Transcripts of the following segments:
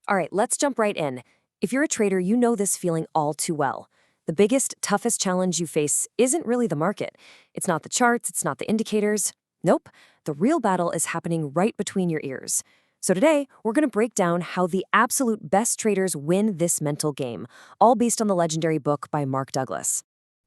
All right, let's jump right in. If you're a trader, you know this feeling all too well. The biggest, toughest challenge you face isn't really the market. It's not the charts, it's not the indicators. Nope, the real battle is happening right between your ears. So today, we're going to break down how the absolute best traders win this mental game, all based on the legendary book by Mark Douglas.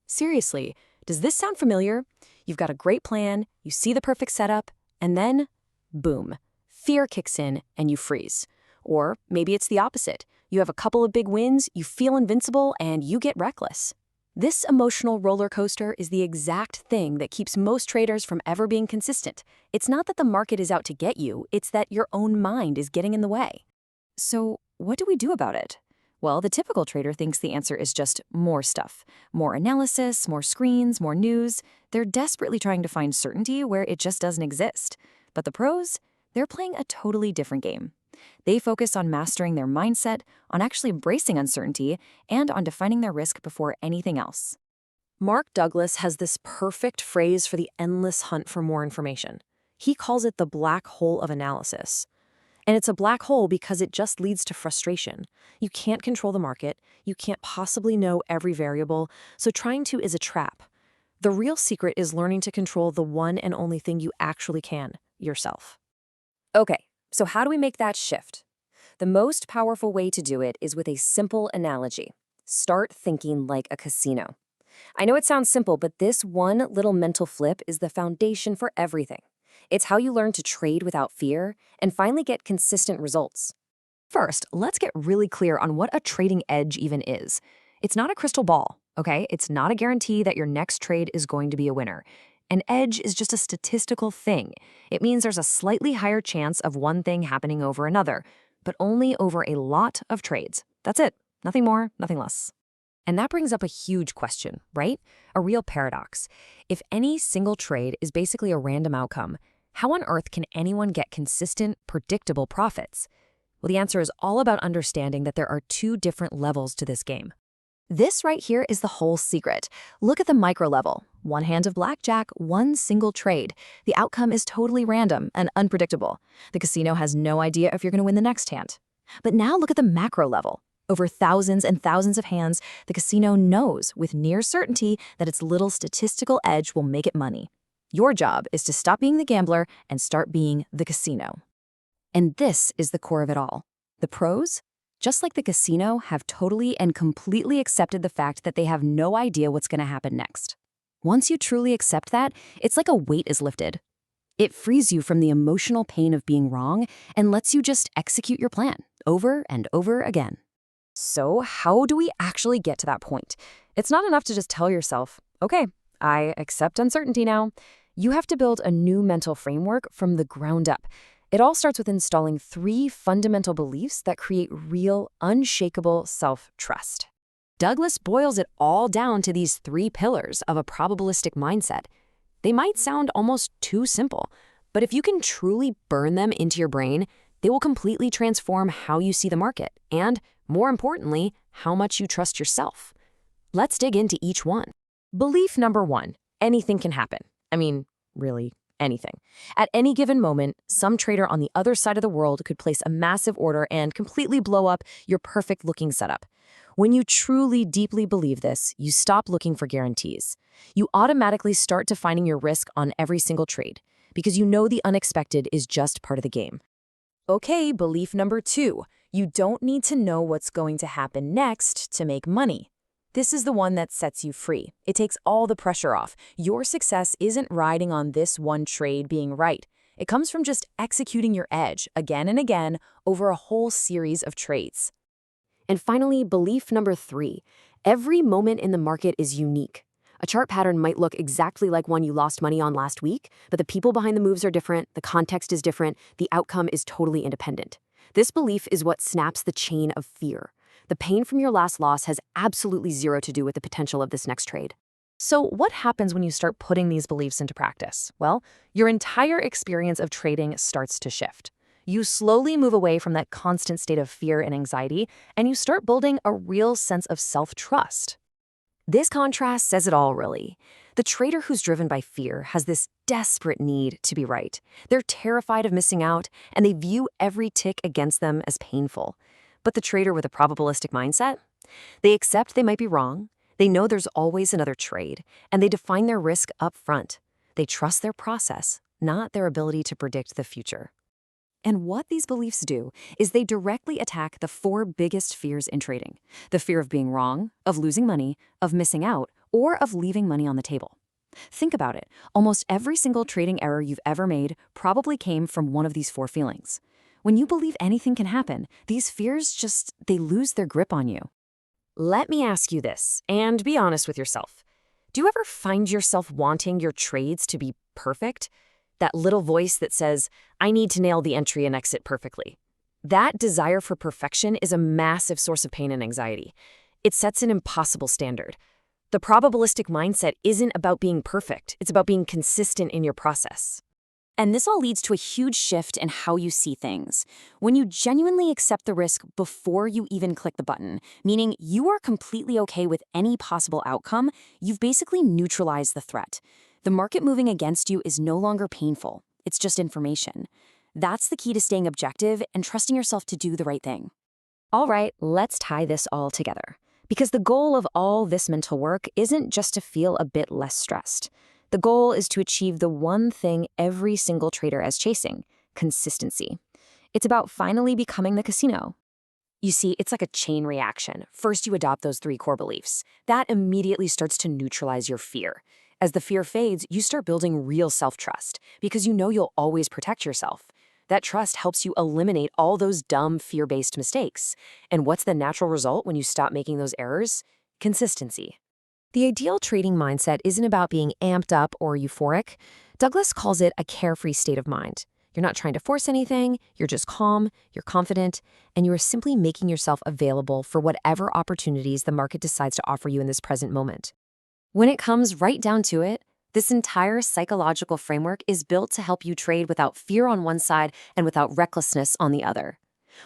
Seriously, does this sound familiar? You've got a great plan, you see the perfect setup, and then, boom, fear kicks in and you freeze. Or maybe it's the opposite. You have a couple of big wins, you feel invincible, and you get reckless. This emotional roller coaster is the exact thing that keeps most traders from ever being consistent. It's not that the market is out to get you, it's that your own mind is getting in the way. So, what do we do about it? Well, the typical trader thinks the answer is just more stuff. More analysis, more screens, more news. They're desperately trying to find certainty where it just doesn't exist. But the pros? They're playing a totally different game. They focus on mastering their mindset, on actually embracing uncertainty, and on defining their risk before anything else. Mark Douglas has this perfect phrase for the endless hunt for more information. He calls it the black hole of analysis. And it's a black hole because it just leads to frustration. You can't control the market, you can't possibly know every variable, so trying to is a trap. The real secret is learning to control the one and only thing you actually can, yourself. Okay, so how do we make that shift? The most powerful way to do it is with a simple analogy. Start thinking like a casino. I know it sounds simple, but this one little mental flip is the foundation for everything. It's how you learn to trade without fear and finally get consistent results. First, let's get really clear on what a trading edge even is. It's not a crystal ball, okay? It's not a guarantee that your next trade is going to be a winner. An edge is just a statistical thing. It means there's a slightly higher chance of one thing happening over another, but only over a lot of trades. That's it. Nothing more, nothing less. And that brings up a huge question, right? A real paradox. If any single trade is basically a random outcome, how on earth can anyone get consistent, predictable profits? Well, the answer is all about understanding that there are two different levels to this game. This right here is the whole secret. Look at the micro level. One hand of blackjack, one single trade. The outcome is totally random and unpredictable. The casino has no idea if you're going to win the next hand. But now look at the macro level. Over thousands and thousands of hands, the casino knows with near certainty that its little statistical edge will make it money. Your job is to stop being the gambler and start being the casino. And this is the core of it all. The pros? Just like the casino, have totally and completely accepted the fact that they have no idea what's going to happen next. Once you truly accept that, it's like a weight is lifted. It frees you from the emotional pain of being wrong and lets you just execute your plan over and over again. So how do we actually get to that point? It's not enough to just tell yourself, okay, I accept uncertainty now. You have to build a new mental framework from the ground up. It all starts with installing 3 fundamental beliefs that create real, unshakable self-trust. Douglas boils it all down to these 3 pillars of a probabilistic mindset. They might sound almost too simple, but if you can truly burn them into your brain, they will completely transform how you see the market and, more importantly, how much you trust yourself. Let's dig into each one. Belief number 1, anything can happen. I mean, really, anything. At any given moment, some trader on the other side of the world could place a massive order and completely blow up your perfect-looking setup. When you truly, deeply believe this, you stop looking for guarantees. You automatically start defining your risk on every single trade, because you know the unexpected is just part of the game. Okay, belief number 2. You don't need to know what's going to happen next to make money. This is the one that sets you free. It takes all the pressure off. Your success isn't riding on this one trade being right. It comes from just executing your edge again and again over a whole series of trades. And finally, belief number 3. Every moment in the market is unique. A chart pattern might look exactly like one you lost money on last week, but the people behind the moves are different, the context is different, the outcome is totally independent. This belief is what snaps the chain of fear. The pain from your last loss has absolutely zero to do with the potential of this next trade. So what happens when you start putting these beliefs into practice? Well, your entire experience of trading starts to shift. You slowly move away from that constant state of fear and anxiety, and you start building a real sense of self-trust. This contrast says it all, really. The trader who's driven by fear has this desperate need to be right. They're terrified of missing out, and they view every tick against them as painful. But the trader with a probabilistic mindset, they accept they might be wrong, they know there's always another trade, and they define their risk up front. They trust their process, not their ability to predict the future. And what these beliefs do is they directly attack the four biggest fears in trading: the fear of being wrong, of losing money, of missing out, or of leaving money on the table. Think about it. Almost every single trading error you've ever made probably came from one of these four feelings. When you believe anything can happen, these fears they lose their grip on you. Let me ask you this, and be honest with yourself. Do you ever find yourself wanting your trades to be perfect? That little voice that says, I need to nail the entry and exit perfectly. That desire for perfection is a massive source of pain and anxiety. It sets an impossible standard. The probabilistic mindset isn't about being perfect, it's about being consistent in your process. And this all leads to a huge shift in how you see things. When you genuinely accept the risk before you even click the button, meaning you are completely okay with any possible outcome, you've basically neutralized the threat. The market moving against you is no longer painful. It's just information. That's the key to staying objective and trusting yourself to do the right thing. All right, let's tie this all together. Because the goal of all this mental work isn't just to feel a bit less stressed. The goal is to achieve the one thing every single trader is chasing: consistency. It's about finally becoming the casino. You see, it's like a chain reaction. First, you adopt those three core beliefs. That immediately starts to neutralize your fear. As the fear fades, you start building real self-trust because you know you'll always protect yourself. That trust helps you eliminate all those dumb fear-based mistakes. And what's the natural result when you stop making those errors? Consistency. The ideal trading mindset isn't about being amped up or euphoric. Douglas calls it a carefree state of mind. You're not trying to force anything, you're just calm, you're confident, and you are simply making yourself available for whatever opportunities the market decides to offer you in this present moment. When it comes right down to it, this entire psychological framework is built to help you trade without fear on one side and without recklessness on the other.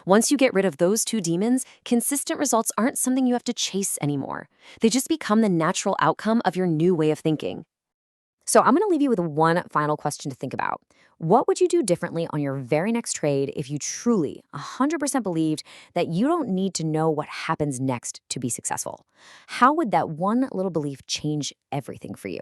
Once you get rid of those two demons, consistent results aren't something you have to chase anymore. They just become the natural outcome of your new way of thinking. So I'm going to leave you with one final question to think about. What would you do differently on your very next trade if you truly 100% believed that you don't need to know what happens next to be successful? How would that one little belief change everything for you?